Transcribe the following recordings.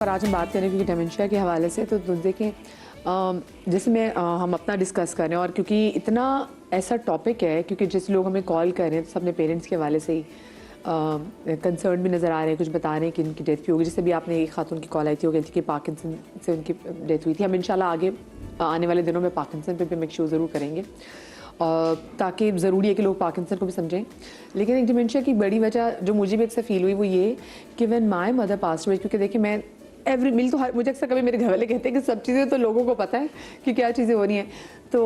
और आज हम बात करें क्योंकि डेमेंशिया के हवाले से तो देखें जैसे हम अपना डिस्कस कर रहे हैं और क्योंकि इतना ऐसा टॉपिक है क्योंकि जिस लोग हमें कॉल कर रहे हैं तो सब अपने पेरेंट्स के हवाले से ही कंसर्न भी नज़र आ रहे हैं, कुछ बता रहे हैं कि इनकी डेथ भी होगी। जैसे भी आपने एक खातून की कॉल आई थी, वो कहती थी कि पार्किंसन से उनकी डेथ हुई थी। हम इंशाल्लाह आगे आने वाले दिनों में पार्किंसन पे भी हम एक शो ज़रूर करेंगे ताकि ज़रूरी है कि लोग पार्किंसन को भी समझें। लेकिन एक डिमेंशिया की बड़ी वजह जो मुझे भी अक्सर फील हुई वो ये कि when my mother passed away, क्योंकि देखिए मैं मिल तो मुझे अक्सर कभी मेरे घर वाले कहते हैं कि सब चीज़ें तो लोगों को पता है कि क्या चीज़ें हो रही हैं। तो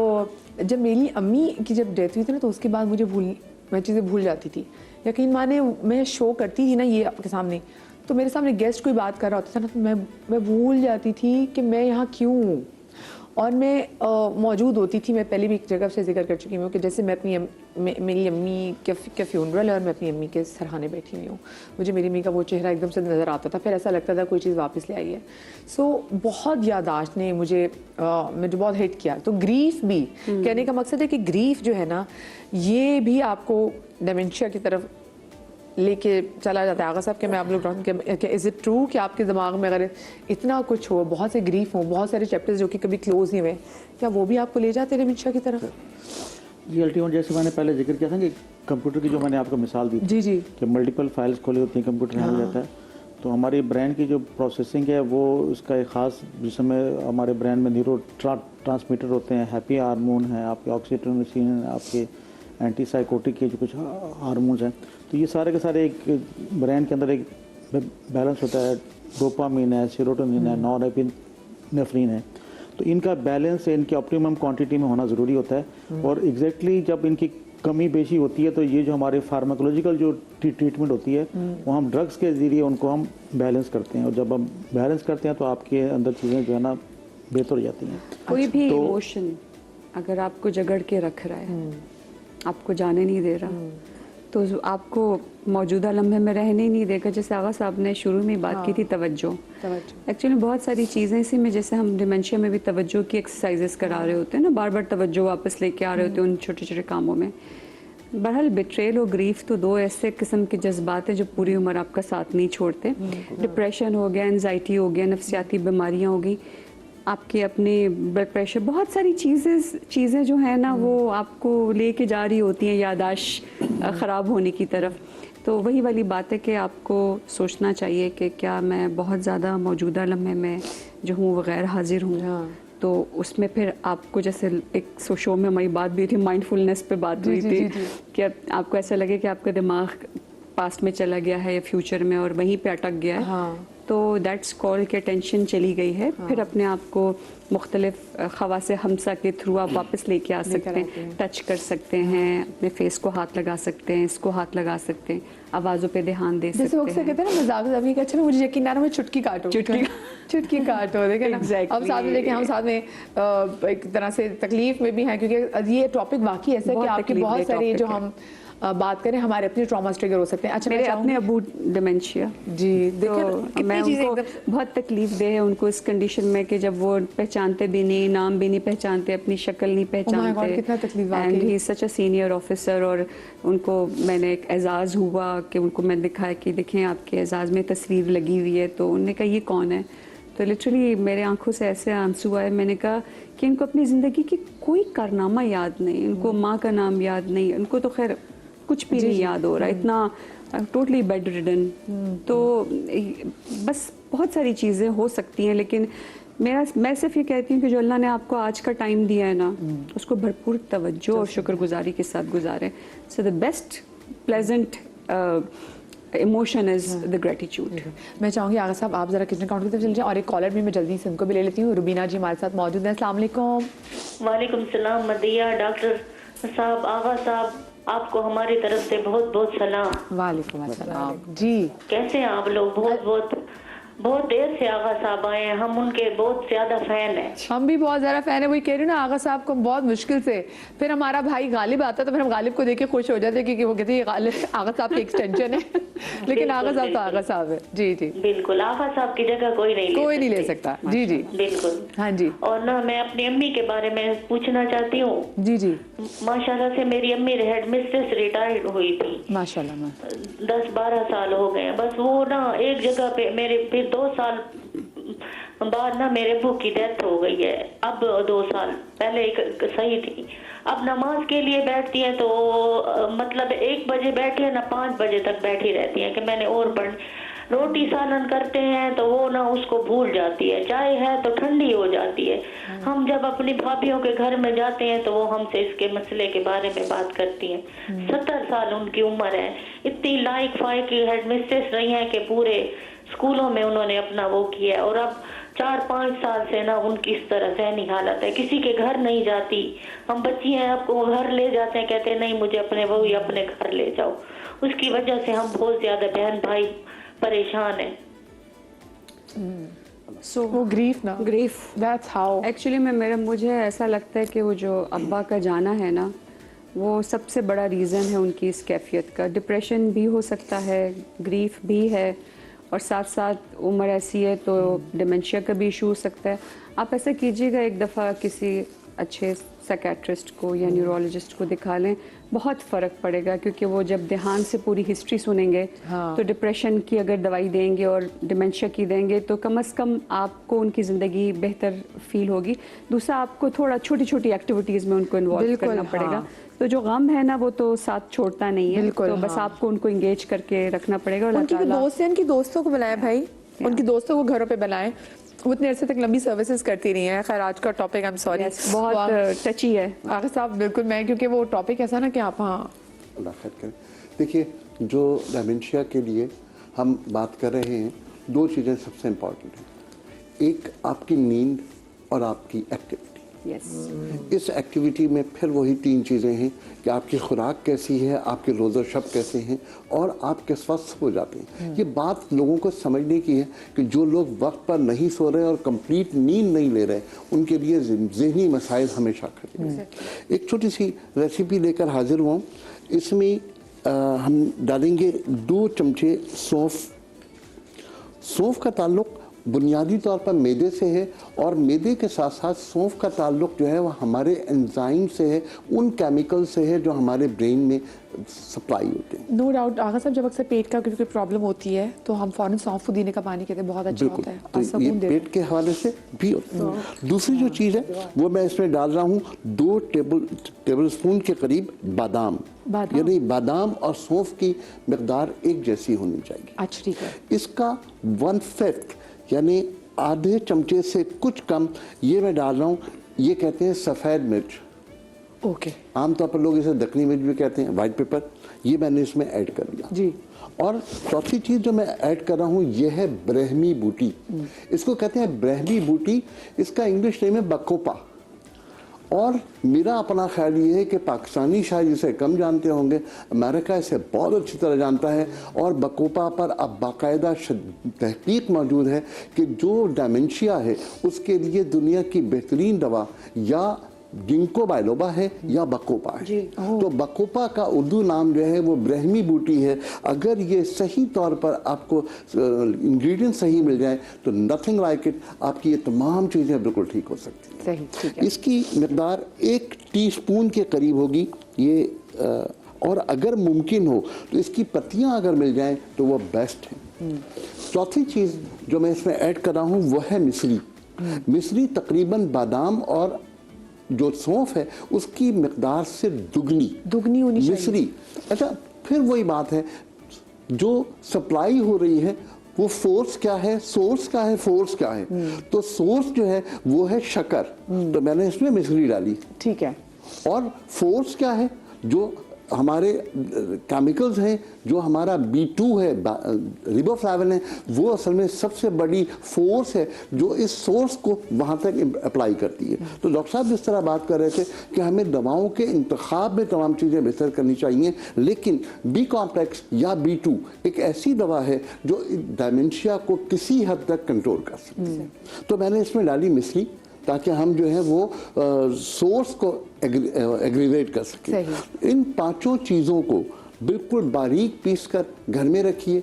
जब मेरी अम्मी की जब डेथ हुई थी ना तो उसके बाद मैं चीज़ें भूल जाती थी। यकीन माने मैं शो करती थी ना ये आपके सामने, तो मेरे सामने गेस्ट कोई बात कर रहा होता था ना तो मैं भूल जाती थी कि मैं यहाँ क्यों हूँ और मैं मौजूद होती थी। मैं पहले भी एक जगह से जिक्र कर चुकी हूँ कि जैसे मेरी अम्मी के फ्यूनरल है और मैं अपनी अम्मी के सरहाने बैठी हुई हूँ, मुझे मेरी अम्मी का वो चेहरा एकदम से नज़र आता था, फिर ऐसा लगता था कोई चीज़ वापस ले आई है। सो बहुत यादाश्त ने मुझे बहुत हिट किया। तो ग्रीफ भी कहने का मकसद है कि ग्रीफ जो है ना ये भी आपको डेमेंशिया की तरफ लेके चला जाता है। आगा साहब के मैं आप लोग इज़ इट ट्रू कि आपके दिमाग में अगर इतना कुछ हो, बहुत से ग्रीफ हो, बहुत सारे चैप्टर्स जो कि कभी क्लोज नहीं हुए, क्या वो भी आपको ले जाते हैं डेमेंशिया की तरफ? जी अल्टीमेट जैसे मैंने पहले जिक्र किया था कि कंप्यूटर की जो मैंने आपको मिसाल दी जी जी कि मल्टीपल फाइल्स खोली होती हैं, कंप्यूटर हैंग जाता है, तो हमारी ब्रेन की जो प्रोसेसिंग है वो उसका एक ख़ास जिसमें हमारे ब्रेन में न्यूरो ट्रांसमीटर होते हैं, हैप्पी हार्मोन है, आपके ऑक्सीटोसिन है, आपके एंटीसाइकोटिक के जो कुछ हार्मोन्स हैं, तो ये सारे के सारे एक ब्रेन के अंदर एक बैलेंस होता है। डोपामिन है, सेरोटोनिन है, नॉरएपिनेफ्रिन है, तो इनका बैलेंस इनकी ऑप्टिमम क्वांटिटी में होना ज़रूरी होता है। और एग्जैक्टली जब इनकी कमी बेशी होती है तो ये जो हमारे फार्माकोलॉजिकल जो ट्रीटमेंट होती है वो हम ड्रग्स के ज़रिए उनको हम बैलेंस करते हैं, और जब हम बैलेंस करते हैं तो आपके अंदर चीज़ें जो है ना बेहतर हो जाती हैं। कोई भी इमोशन अगर आपको जगड़ के रख रहा है, आपको जाने नहीं दे रहा, तो आपको मौजूदा लम्हे में रहने ही नहीं देगा। जैसे आगा साहब ने शुरू में बात की थी तवज्जो। एक्चुअली बहुत सारी चीज़ें इसी में, जैसे हम डिमेंशिया में भी तवज्जो की एक्सरसाइजेस करा रहे होते हैं ना, बार बार तवज्जो वापस लेके आ रहे होते हैं उन छोटे छोटे कामों में। बहरहाल बिट्रेल और ग्रीफ तो दो ऐसे किस्म के जज्बात हैं जो पूरी उम्र आपका साथ नहीं छोड़ते। डिप्रेशन हो गया, एनजाइटी हो गया, नफसियाती बीमारियाँ हो गई, आपके अपने ब्लड प्रेशर, बहुत सारी चीज़ें जो है ना वो आपको लेके जा रही होती हैं यादाश्त ख़राब होने की तरफ। तो वही वाली बात है कि आपको सोचना चाहिए कि क्या मैं बहुत ज़्यादा मौजूदा लम्हे में जो हूँ वो गैर हाजिर हूँ। तो उसमें फिर आपको जैसे एक शो में हमारी बात भी हुई थी, माइंडफुलनेस पे बात हुई थी कि आपको ऐसा लगे कि आपका दिमाग पास्ट में चला गया है या फ्यूचर में और वहीं पे अटक गया है, तो दैट्स कॉल के टेंशन चली गई है। फिर अपने आप को मुख्तलिफ खवासे हमसा के थ्रू आप वापस लेके आ सकते हैं, टच कर सकते हैं, अपने फेस को हाथ लगा सकते हैं, इसको हाथ लगा सकते हैं, आवाज़ों पे ध्यान दे सकते हैं। जैसे वो कहते हैं ना मजाक मजाक, अच्छा मुझे यकीन ना मैं चुटकी काटो चुटकी काटो, देखे ना अब साथ में देखें हम साथ में एक तरह से तकलीफ में भी हैं क्योंकि ये टॉपिक वाकई ऐसा है कि आपके बहुत सारे जो हम बात करें हमारे अपने ट्रॉमास ट्रिगर हो सकते हैं। अच्छा मेरे अपने अबू डिमेंशिया जी देखो तो मैं उनको बहुत तकलीफ दे है उनको इस कंडीशन में कि जब वो पहचानते भी नहीं, नाम भी नहीं पहचानते, अपनी शक्ल नहीं पहचानते, कितना तकलीफ and he such a senior officer. और उनको मैंने एक एजाज़ हुआ कि उनको मैंने दिखाया कि देखें आपके एजाज़ में तस्वीर लगी हुई है, तो उन्होंने कहा ये कौन है, तो लिटरली मेरे आंखों से ऐसे आंसू आए। मैंने कहा कि इनको अपनी ज़िंदगी की कोई कारनामा याद नहीं, उनको माँ का नाम याद नहीं, उनको तो खैर कुछ भी नहीं याद हो रहा, इतना टोटली बेड रिडन। तो बस बहुत सारी चीज़ें हो सकती हैं, लेकिन मैं सिर्फ ये कहती हूँ कि जो अल्लाह ने आपको आज का टाइम दिया है ना उसको भरपूर तवज्जो और शुक्रगुजारी के साथ गुजारें। So the best pleasant emotion is the gratitude. मैं चाहूँगी आगा साहब आप ज़रा किचन काउंटर की तरफ चल जाएं और एक कॉलर भी मैं जल्दी से उनको भी ले लेती हूँ। रुबीना जी हमारे साथ मौजूद हैं। अस्सलाम वालेकुम। वालेकुम सलाम मदिया, डॉक्टर साहब, आगा साहब, आपको हमारी तरफ से बहुत बहुत सलाम। वालेकुम अस्सलाम जी, कैसे हैं आप लोग? बहुत देर से आगा साहब आए हैं, हम उनके बहुत ज्यादा फैन हैं। हम भी बहुत ज़्यादा फ़ैन है। वही कह रही हूँ ना, आगा साहब को बहुत मुश्किल से फिर हमारा भाई गालिब आता है तो फिर हम गालिब को देख के खुश हो जाते हैं क्योंकि वो कहते हैं ये गालिब आगा साहब की एक्सटेंशन है लेकिन आगा साहब तो आगा साहब है। जी जी बिल्कुल, आगा साहब की जगह कोई नहीं ले सकता। जी जी बिल्कुल। हाँ जी। और ना मैं अपनी अम्मी के बारे में पूछना चाहती हूँ। जी जी माशाल्लाह से मेरी अम्मी हेड मिस्ट्रेस रिटायर्ड हुई थी, माशाल्लाह 10-12 साल हो गए। बस वो ना एक जगह पे मेरे फिर 2 साल बाद ना मेरे अब्बू की डेथ हो गई है। अब 2 साल पहले एक सही थी। अब नमाज के लिए बैठती है तो मतलब 1 बजे बैठी है ना 5 बजे तक बैठी रहती है कि मैंने और पढ़। रोटी सालन करते हैं तो वो ना उसको भूल जाती है, चाय है तो ठंडी हो जाती है। हम जब अपनी भाभीियों के घर में जाते हैं तो वो हमसे इसके मसले के बारे में बात करती हैं। 70 साल उनकी उम्र है, इतनी लाइक फाइक हेडमिस्ट्रेस रही हैं कि पूरे स्कूलों में उन्होंने अपना वो किया। और अब 4-5 साल से ना उनकी इस तरह जहनी हालत है, किसी के घर नहीं जाती। हम बच्ची हैं, आपको घर ले जाते हैं, कहते हैं नहीं मुझे अपने बहू या अपने घर ले जाओ। उसकी वजह से हम बहुत ज्यादा बहन भाई परेशान है। वो ग्रीफ ना, ग्रीफ दैट्स हाउ एक्चुअली में मुझे ऐसा लगता है कि वो जो अब्बा का जाना है ना, वो सबसे बड़ा रीज़न है उनकी इस कैफियत का। डिप्रेशन भी हो सकता है, ग्रीफ भी है, और साथ साथ उम्र ऐसी है तो डिमेंशिया का भी इशू हो सकता है। आप ऐसा कीजिएगा, एक दफ़ा किसी अच्छे साइकेट्रिस्ट को या न्यूरोलॉजिस्ट को दिखा लें, बहुत फ़र्क पड़ेगा। क्योंकि वो जब ध्यान से पूरी हिस्ट्री सुनेंगे तो डिप्रेशन की अगर दवाई देंगे और डिमेंशिया की देंगे तो कम से कम आपको उनकी ज़िंदगी बेहतर फील होगी। दूसरा, आपको थोड़ा छोटी छोटी एक्टिविटीज़ में उनको इन्वॉल्व करना पड़ेगा। तो जो गम है ना वो तो साथ छोड़ता नहीं है, तो बस आपको उनको इंगेज करके रखना पड़ेगा। और उनकी दोस्त हैं, उनकी दोस्तों को बुलाएं भाई, उनकी दोस्तों को घरों पे बनाएं। वो इतने अरसे तक लंबी सर्विसेज करती रही हैं। खैर आज का टॉपिक आई एम सॉरी बहुत टची है आगे साहब, बिल्कुल मैं, क्योंकि वो टॉपिक ऐसा ना कि आप अल्लाह खैर करे। देखिए, जो डिमेंशिया के लिए हम बात कर रहे हैं, 2 चीज़ें सबसे इम्पॉर्टेंट हैं। एक आपकी नींद और आपकी एक्टिविटी। इस एक्टिविटी में फिर वही 3 चीज़ें हैं कि आपकी खुराक कैसी है, आपके रोज़ और शब कैसे हैं, और आप किस वक्त हो जाते हैं। ये बात लोगों को समझने की है कि जो लोग वक्त पर नहीं सो रहे और कंप्लीट नींद नहीं ले रहे, उनके लिए ज़हनी मसाइल हमेशा खड़े हैं। एक छोटी सी रेसिपी लेकर हाजिर हुआ। इसमें हम डालेंगे 2 चमचे सौंफ। सौंफ का ताल्लुक़ बुनियादी तौर पर मैदे से है, और मैदे के साथ साथ सौंफ का ताल्लुक़ जो है वह हमारे एंजाइम से है, उन केमिकल से है जो हमारे ब्रेन में सप्लाई होते हैं। नो डाउट आगा साहब, जब अक्सर पेट का कोई प्रॉब्लम होती है तो हम फ़ौरन सौंफ पुदीने का पानी कहते हैं, बहुत अच्छा होता है, तो ये पेट के हवाले से भी होता है। दूसरी जो चीज़ है वो मैं इसमें डाल रहा हूँ 2 टेबल स्पून के करीब बादाम। यानी बादाम और सौंफ की मकदार एक जैसी होनी चाहिए। अच्छा, ठीक है। इसका 1/5 यानी आधे चमचे से कुछ कम ये मैं डाल रहा हूँ। ये कहते हैं सफ़ेद मिर्च। ओके। आमतौर पर लोग इसे दखनी मिर्च भी कहते हैं, वाइट पेपर। ये मैंने इसमें ऐड कर दिया जी। और चौथी चीज़ जो मैं ऐड कर रहा हूँ ये है ब्रह्मी बूटी। इसको कहते हैं ब्रह्मी बूटी, इसका इंग्लिश नेम है बकोपा। और मेरा अपना ख्याल ये है कि पाकिस्तानी शायद इसे कम जानते होंगे, अमेरिका इसे बहुत अच्छी तरह जानता है। और बकोपा पर अब बाकायदा तहकीक मौजूद है कि जो डिमेंशिया है उसके लिए दुनिया की बेहतरीन दवा या जिंको बाइलोबा है या बकोपा है। तो बकोपा का उर्दू नाम जो है वो ब्रह्मी बूटी है। अगर ये सही तौर पर आपको इंग्रेडिएंट सही मिल जाए तो नथिंग लाइक इट, आपकी ये तमाम चीज़ें बिल्कुल ठीक हो सकती हैं। सही, ठीक है। इसकी मकदार 1 टीस्पून के करीब होगी ये, और अगर मुमकिन हो तो इसकी पत्तियां अगर मिल जाएं तो वो बेस्ट है। चौथी चीज़ जो मैं इसमें ऐड कर रहा हूँ वो है मिश्री। मिश्री तकरीबन बादाम और जो सौंफ है उसकी मकदार से दुगनी होनी चाहिए मिश्री। अच्छा, फिर वही बात है, जो सप्लाई हो रही है वो फोर्स क्या है, सोर्स क्या है, फोर्स क्या है। तो सोर्स जो है वो है शक्कर, तो मैंने इसमें मिश्री डाली, ठीक है। और फोर्स क्या है, जो हमारे केमिकल्स हैं, जो हमारा B2 है, रिबोफ्लाविन है, वो असल में सबसे बड़ी फोर्स है जो इस सोर्स को वहाँ तक अप्लाई करती है। तो डॉक्टर साहब जिस तरह बात कर रहे थे कि हमें दवाओं के इंतखाब में तमाम चीज़ें बेहतर करनी चाहिए, लेकिन B कॉम्प्लेक्स या B2 एक ऐसी दवा है जो डिमेंशिया को किसी हद तक कंट्रोल कर सकती है। तो मैंने इसमें डाली मिश्री ताकि हम जो है वो सोर्स को एग्रीवेट कर सकें। इन 5 चीज़ों को बिल्कुल बारीक पीस कर घर में रखिए।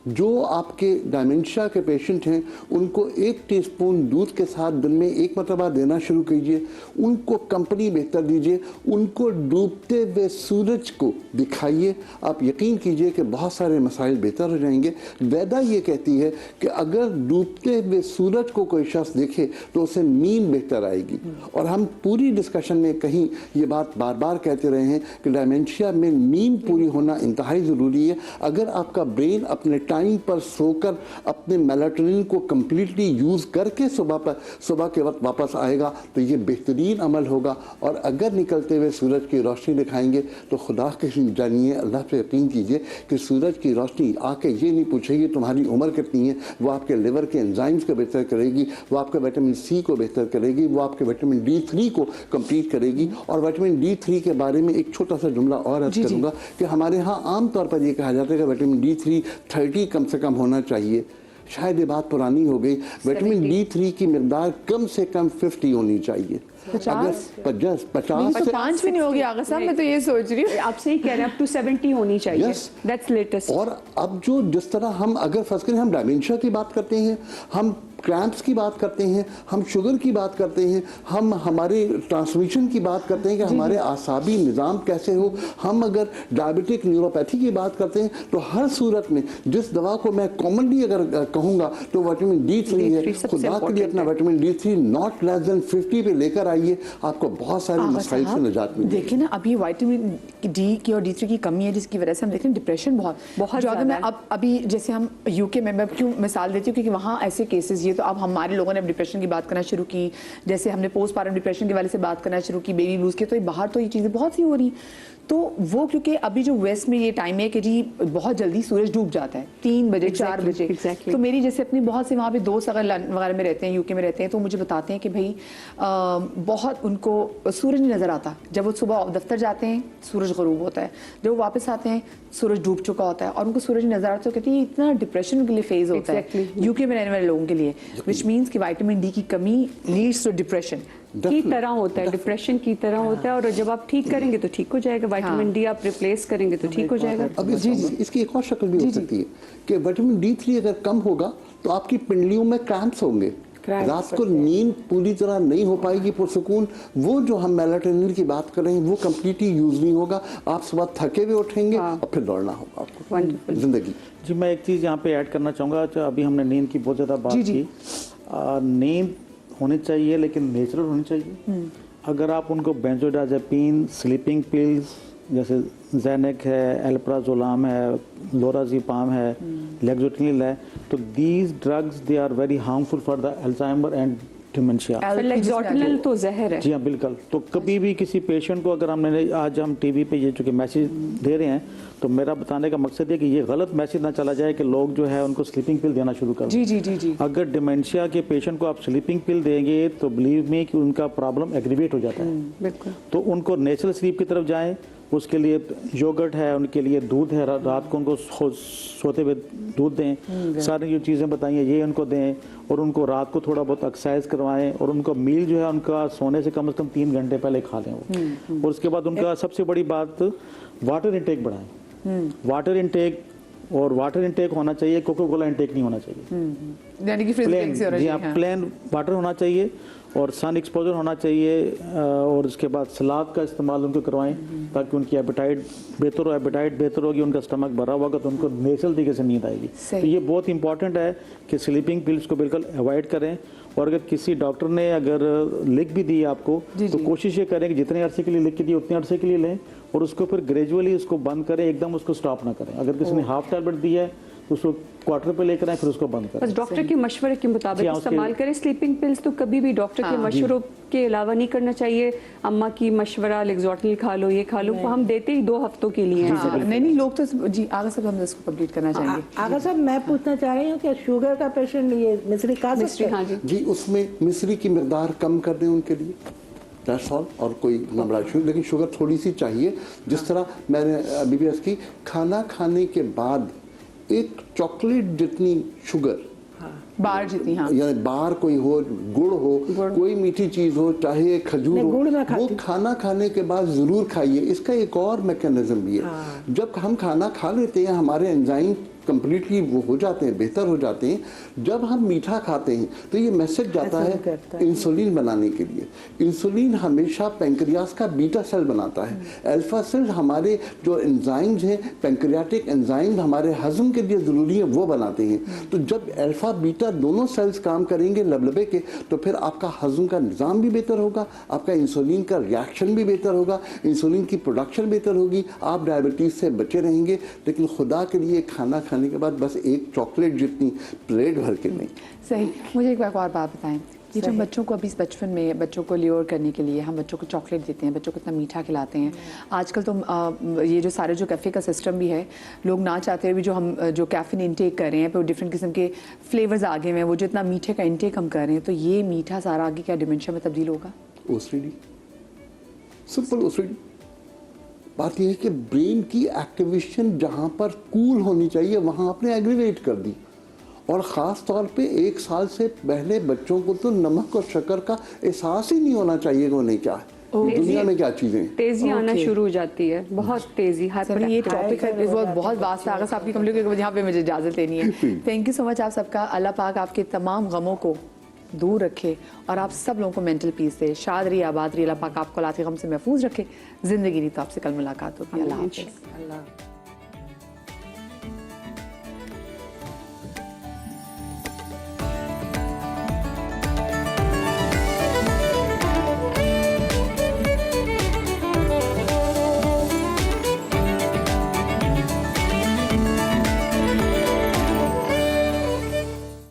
जो आपके डायमेंशिया के पेशेंट हैं उनको 1 टीस्पून दूध के साथ दिन में 1 मरतबा देना शुरू कीजिए, उनको कंपनी बेहतर दीजिए, उनको डूबते हुए सूरज को दिखाइए। आप यकीन कीजिए कि बहुत सारे मसाइल बेहतर हो जाएंगे। वैदा ये कहती है कि अगर डूबते हुए सूरज को कोई शख्स देखे तो उसे नींद बेहतर आएगी। और हम पूरी डिस्कशन में कहीं ये बात बार बार कहते रहे हैं कि डायमेंशिया में नींद पूरी होना इंतहाई ज़रूरी है। अगर आपका ब्रेन अपने टाइम पर सोकर अपने मेलाटोनिन को कम्प्लीटली यूज़ करके सुबह के वक्त वापस आएगा तो ये बेहतरीन अमल होगा। और अगर निकलते हुए सूरज की रोशनी दिखाएंगे तो खुदा के जानिए, अल्लाह पे यकीन कीजिए कि सूरज की रोशनी आके ये नहीं पूछेगी तुम्हारी उम्र कितनी है, वो आपके लिवर के एंजाइम्स को बेहतर करेगी, वो आपके विटामिन सी को बेहतर करेगी, वो आपके विटामिन D3 को कंप्लीट करेगी। और विटामिन D3 के बारे में एक छोटा सा जुमला और अर्ज करूँगा कि हमारे यहाँ आम तौर पर ये कहा जाता है कि विटामिन D3 30 कम से कम होना चाहिए। शायद ये बात पुरानी हो गई। विटामिन D3 की मिकदार कम से कम 50 होनी चाहिए। 50 5 भी नहीं होगी आगा साहब, मैं तो ये सोच रही हूँ। आप सही कह रहे हैं, अप टू 70 होनी चाहिए। Yes. That's latest. और अब जो जिस तरह हम अगर फर्स्ट करें, हम डायमेंशिया की बात करते हैं, हम क्रैम्प्स की बात करते हैं, हम शुगर की बात करते हैं, हम हमारे ट्रांसमिशन की बात करते हैं कि हमारे आसाबी निज़ाम कैसे हो, हम अगर डायबिटिक न्यूरोपैथी की बात करते हैं, तो हर सूरत में जिस दवा को मैं कॉमनली अगर कहूँगा तो विटामिन D3 है। खुदा के लिए अपना vitamin D3 not less than 50 पे लेकर आइए, आपको बहुत सारे मसाइल से निजात मिलेगी। देखिए ना, अभी विटामिन D की और D3 की कमी है, जिसकी वजह से हम देख रहे हैं डिप्रेशन बहुत जो अगर मैं अब अभी जैसे हम यूके में, मैं क्यों मिसाल देती हूँ क्योंकि वहाँ ऐसे केसेस, तो अब हमारे लोगों ने डिप्रेशन की बात करना शुरू की, जैसे हमने पोस्ट पार्टम डिप्रेशन के वाले से बात करना शुरू की, बेबी ब्लूज के, तो बाहर तो ये चीज़ें बहुत सी हो रही। तो वो क्योंकि अभी जो वेस्ट में ये टाइम है कि जी बहुत जल्दी सूरज डूब जाता है 3 बजे 4 बजे। तो मेरी जैसे अपनी बहुत से वहाँ पे दोस्त अगर वगैरह में रहते हैं, यूके में रहते हैं, तो मुझे बताते हैं कि भाई बहुत उनको सूरज नहीं नज़र आता। जब वो सुबह दफ्तर जाते हैं सूरज गरूब होता है, जब वो वापस आते हैं सूरज डूब चुका होता है और उनको सूरज नज़र आता है। तो कहते हैं इतना डिप्रेशन के लिए फेज होता है यूके में रहने वाले लोगों के लिए, विच मीन्स कि विटामिन D की कमी लीड्स टू डिप्रेशन की तरह होता है, डिप्रेशन की तरह होता है। और जब आप ठीक करेंगे तो ठीक हो जाएगा, विटामिन D आप रिप्लेस करेंगे तो ठीक हो जाएगा। अब इसकी एक और शक्ल भी हो सकती है कि विटामिन D3 अगर कम होगा तो आपकी पिंडलियों में क्रैम्प्स होंगे, रात को नींद पूरी तरह नहीं हो पाएगी पुरसुकून। वो जो हम मेलाटोनिन की बात कर रहे हैं वो कम्प्लीटली यूज नहीं होगा, आप सुबह थके हुए उठेंगे और फिर दौड़ना होगा आपको जिंदगी। जी, मैं एक चीज़ यहाँ पे ऐड करना चाहूँगा। अभी हमने नींद की बहुत ज़्यादा बात की। नींद होनी चाहिए लेकिन नेचुरल होनी चाहिए। अगर आप उनको बेंजोडाज़ेपिन, स्लीपिंग पिल्स जैसे ज़ैनेक है, एल्प्राजोलाम है, लोराज़ेपाम है, लेक्सोटिनिल है, तो these drugs they are very harmful for the Alzheimer and dementia. Lexotanil तो जहर है। जी हाँ, बिल्कुल। तो कभी भी किसी पेशेंट को अगर हमने आज हम टीवी पे ये चूँकि मैसेज दे रहे हैं, तो मेरा बताने का मकसद है कि ये गलत मैसेज ना चला जाए कि लोग जो है उनको स्लीपिंग पिल देना शुरू कर दें। जी। अगर डिमेंशिया के पेशेंट को आप स्लीपिंग पिल देंगे तो बिलीव मी कि उनका प्रॉब्लम एग्रीवेट हो जाता है। बिल्कुल। तो उनको नेचुरल स्लीप की तरफ जाएं। उसके लिए योगर्ट है, उनके लिए दूध है, रात को उनको सोते हुए दूध दें। सारी जो चीज़ें बताई हैं ये उनको दें और उनको रात को थोड़ा बहुत एक्सरसाइज करवाएं और उनको मील जो है उनका सोने से कम 3 घंटे पहले खा लें वो। और उसके बाद उनका सबसे बड़ी बात वाटर इंटेक बढ़ाएं। वाटर इंटेक होना चाहिए, कोका कोला इंटेक नहीं होना चाहिए। यानी कि प्लेन, जी हाँ, प्लेन वाटर होना चाहिए और सन एक्सपोजर होना चाहिए। और उसके बाद सलाद का इस्तेमाल उनको करवाएं ताकि उनकी एपेटाइट बेहतर होगी, उनका स्टमक भरा होगा तो उनको नेचुरल तरीके से नींद आएगी। तो ये बहुत इंपॉर्टेंट है कि स्लीपिंग पिल्स को बिल्कुल अवॉइड करें। और अगर किसी डॉक्टर ने अगर लिख भी दी आपको तो कोशिश ये करें कि जितने अरसे के लिए लिख के दी उतने अरसे के लिए लें और उसको फिर ग्रेजुअली उसको बंद करें, एकदम उसको स्टॉप ना करें। अगर किसी ने हाफ टैबलेट दी है तो उसको क्वार्टर पे लेकर आए फिर उसको बंद करें। बस डॉक्टर के मशवरे के मुताबिक इस्तेमाल करें। स्लीपिंग पिल्स तो कभी भी डॉक्टर के मशवरों के अलावा नहीं करना चाहिए। अम्मा की मशवरा लेक्सोटिनिल खा लो, ये खा लो, हम देते ही 2 हफ्तों के लिए हैं। नहीं लोग तो जी आगा साहब हम इसको कंप्लीट करना चाहेंगे। आगा साहब मैं पूछना चाह रही हूँ कि शुगर का पेशेंट ये मिश्री खा सकते हैं? जी, उसमें मिश्री की मिकदार कम कर दें उनके लिए, दैट्स ऑल। और कोई नंबरा शुगर, लेकिन शुगर थोड़ी सी चाहिए। जिस तरह मैंने BBS की खाना खाने के बाद एक चॉकलेट जितनी शुगर, बार जितनी, हाँ, यानी बार कोई हो, गुड़ हो, कोई मीठी चीज हो, चाहे खजूर हो, वो खाना खाने के बाद जरूर खाइए। इसका एक और मैकेनिज्म भी है। जब हम खाना खा लेते हैं हमारे एंजाइम कंप्लीटली वो हो जाते हैं, बेहतर हो जाते हैं। जब हम मीठा खाते हैं तो ये मैसेज जाता है इंसुलिन बनाने के लिए। इंसुलिन हमेशा पेंक्रियास का बीटा सेल बनाता है। अल्फा सेल हमारे जो एंजाइम्स हैं, पेंक्रियाटिक एंजाइम हमारे हजम के लिए ज़रूरी है, वो बनाते हैं। तो जब अल्फा बीटा दोनों सेल्स काम करेंगे लबलबे के, तो फिर आपका हजम का निज़ाम भी बेहतर होगा, आपका इंसुलिन का रिएक्शन भी बेहतर होगा, इंसुलिन की प्रोडक्शन बेहतर होगी, आप डायबिटीज़ से बचे रहेंगे। लेकिन खुदा के लिए खाना खाने के बाद बस एक चॉकलेट जितनी प्लेट भर के नहीं। सही। मुझे एक और बात बताएं, ये जो बच्चों को अभी इस बचपन में बच्चों को ल्योर करने के लिए हम बच्चों को चॉकलेट देते हैं, बच्चों को इतना मीठा खिलाते हैं। आजकल तो ये जो सारे जो कैफ़े का सिस्टम भी है, लोग ना चाहते हुए भी जो हम जो कैफ़ीन इंटेक कर रहे हैं, फिर डिफरेंट किस्म के फ्लेवर्स आगे हुए हैं, वो जो इतना मीठे का इंटेक हम कर रहे हैं, तो ये मीठा सारा आगे क्या डिमेंशिया में तब्दील होगा? OCD, simple OCD. बात यह है कि ब्रेन की एक्टिवेशन जहाँ पर कूल होनी चाहिए वहाँ आपने एग्रीवेट कर दी। और ख़ास तौर पे 1 साल से पहले बच्चों को तो नमक और शक्कर का एहसास ही नहीं होना चाहिए कि उन्हें क्या है, दुनिया में क्या चीज़ें। तेजी आना शुरू हो जाती है, बहुत तेजी। सर ये टॉपिक है बहुत वास्ट है। अगर आपकी कंपनी को यहाँ पे मुझे इजाज़त लेनी है। थैंक यू सो मच आप सबका। अल्लाह पाक आपके तमाम गमों को दूर रखे और आप सब लोगों को मेंटल पीस दे। शाद रही, आबाद रही। अल्लाह पाक आपको औलाद के गम से महफूज रखे। ज़िंदगी नहीं तो आपसे कल मुलाकात होगी। अल्लाह हाफ़िज़।